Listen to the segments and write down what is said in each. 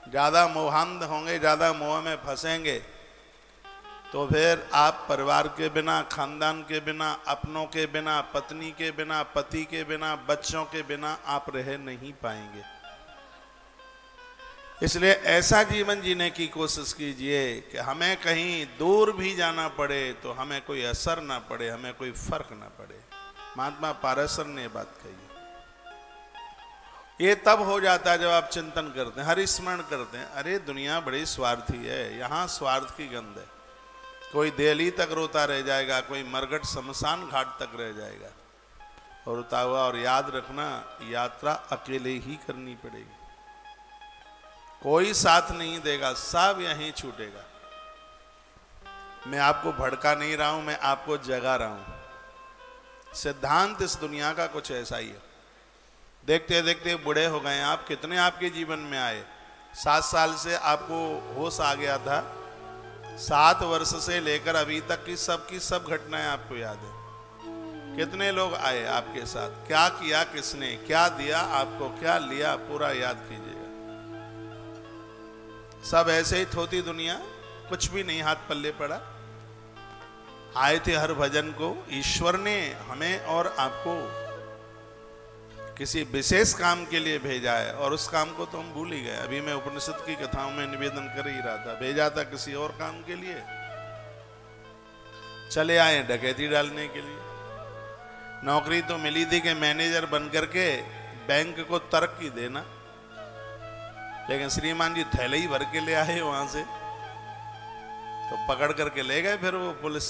ज़्यादा मोहांध होंगे, ज़्यादा मोह में फंसेंगे, तो फिर आप परिवार के बिना, खानदान के बिना, अपनों के बिना, पत्नी के बिना, पति के बिना, बच्चों के बिना आप रह नहीं पाएंगे। इसलिए ऐसा जीवन जीने की कोशिश कीजिए कि हमें कहीं दूर भी जाना पड़े तो हमें कोई असर ना पड़े, हमें कोई फर्क ना पड़े। महात्मा पाराशर ने बात कही। ये तब हो जाता है जब आप चिंतन करते हैं, हरिस्मरण करते हैं। अरे दुनिया बड़ी स्वार्थी है, यहाँ स्वार्थ की गंध है। कोई दिल्ली तक रोता रह जाएगा, कोई मरघट शमशान घाट तक रह जाएगा और रोता हुआ। और याद रखना, यात्रा अकेले ही करनी पड़ेगी, कोई साथ नहीं देगा, सब यहीं छूटेगा। मैं आपको भड़का नहीं रहा हूं, मैं आपको जगा रहा हूं। सिद्धांत इस दुनिया का कुछ ऐसा ही है। देखते देखते बूढ़े हो गए आप, कितने आपके जीवन में आए। 7 साल से आपको होश आ गया था, 7 वर्ष से लेकर अभी तक की सब घटनाएं आपको याद है। कितने लोग आए आपके साथ, क्या किया किसने, क्या दिया आपको, क्या लिया, पूरा याद कीजिएगा। सब ऐसे ही थोती दुनिया, कुछ भी नहीं हाथ पल्ले पड़ा। आए थे हर भजन को, ईश्वर ने हमें और आपको किसी विशेष काम के लिए भेजा है और उस काम को तो हम भूल ही गए। अभी मैं उपनिषद की कथाओं में निवेदन कर ही रहा था, भेजा था किसी और काम के लिए, चले आए डकैती डालने के लिए। नौकरी तो मिली थी कि मैनेजर बनकर के बैंक को तरक्की देना, लेकिन श्रीमान जी थैले ही भर के ले आए वहां से, तो पकड़ करके ले गए फिर वो पुलिस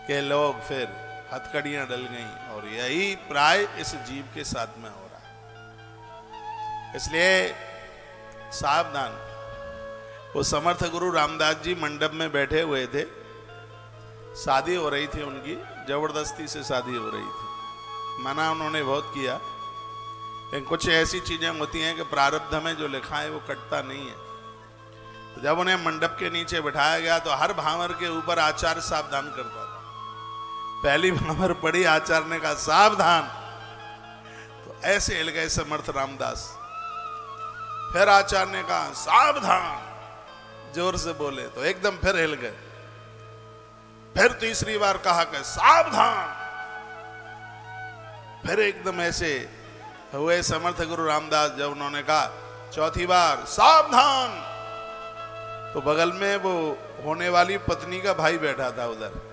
के लोग, फिर हथकड़ियां डल गईं। और यही प्राय इस जीव के साथ में हो रहा है। इसलिए सावधान। वो समर्थ गुरु रामदास जी मंडप में बैठे हुए थे, शादी हो रही थी उनकी, जबरदस्ती से शादी हो रही थी। मना उन्होंने बहुत किया, लेकिन कुछ ऐसी चीजें होती हैं कि प्रारब्ध में जो लिखा है वो कटता नहीं है। तो जब उन्हें मंडप के नीचे बिठाया गया तो हर भांवर के ऊपर आचार्य सावधान करता था। पहली भांवर पड़ी, आचार्य ने कहा सावधान, तो ऐसे हिल गए समर्थ रामदास। फिर आचार्य ने कहा सावधान, जोर से बोले तो एकदम फिर हिल गए। फिर तीसरी बार कहा कि सावधान, फिर एकदम ऐसे हुए समर्थ गुरु रामदास। जब उन्होंने कहा चौथी बार सावधान, तो बगल में वो होने वाली पत्नी का भाई बैठा था उधर।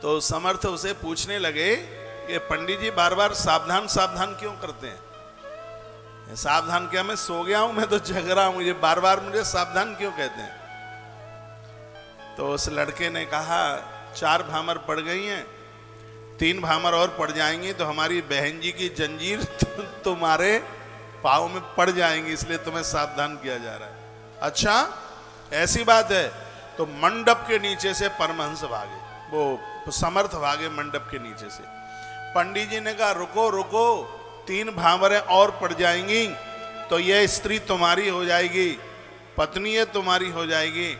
तो समर्थ उसे पूछने लगे कि पंडित जी बार बार सावधान सावधान क्यों करते हैं? सावधान क्या, मैं सो गया हूं, मैं तो जग रहा हूं, ये बार बार मुझे सावधान क्यों कहते हैं? तो उस लड़के ने कहा 4 भामर पड़ गई हैं, 3 भामर और पड़ जाएंगी तो हमारी बहन जी की जंजीर तुम्हारे पाँव में पड़ जाएंगी, इसलिए तुम्हें सावधान किया जा रहा है। अच्छा ऐसी बात है? तो मंडप के नीचे से परमहंस भागे, वो समर्थ भागे मंडप के नीचे से। पंडित जी ने कहा रुको रुको, 3 भामरें और पड़ जाएंगी तो यह स्त्री तुम्हारी हो जाएगी, पत्नी ये तुम्हारी हो जाएगी।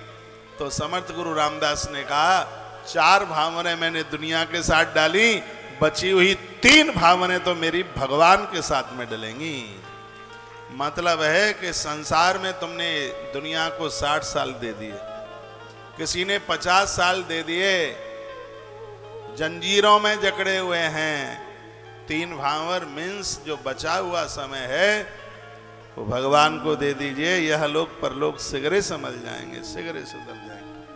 तो समर्थ गुरु रामदास ने कहा 4 भामरें मैंने दुनिया के साथ डाली, बची हुई 3 भामरें तो मेरी भगवान के साथ में डलेंगी। मतलब है कि संसार में तुमने दुनिया को 60 साल दे दिए, किसी ने 50 साल दे दिए, जंजीरों में जकड़े हुए हैं। 3 भांवर मीन्स जो बचा हुआ समय है वो भगवान को दे दीजिए, यह लोग परलोक सिगरे समझ जाएंगे, सिगरे सुधर जाएंगे।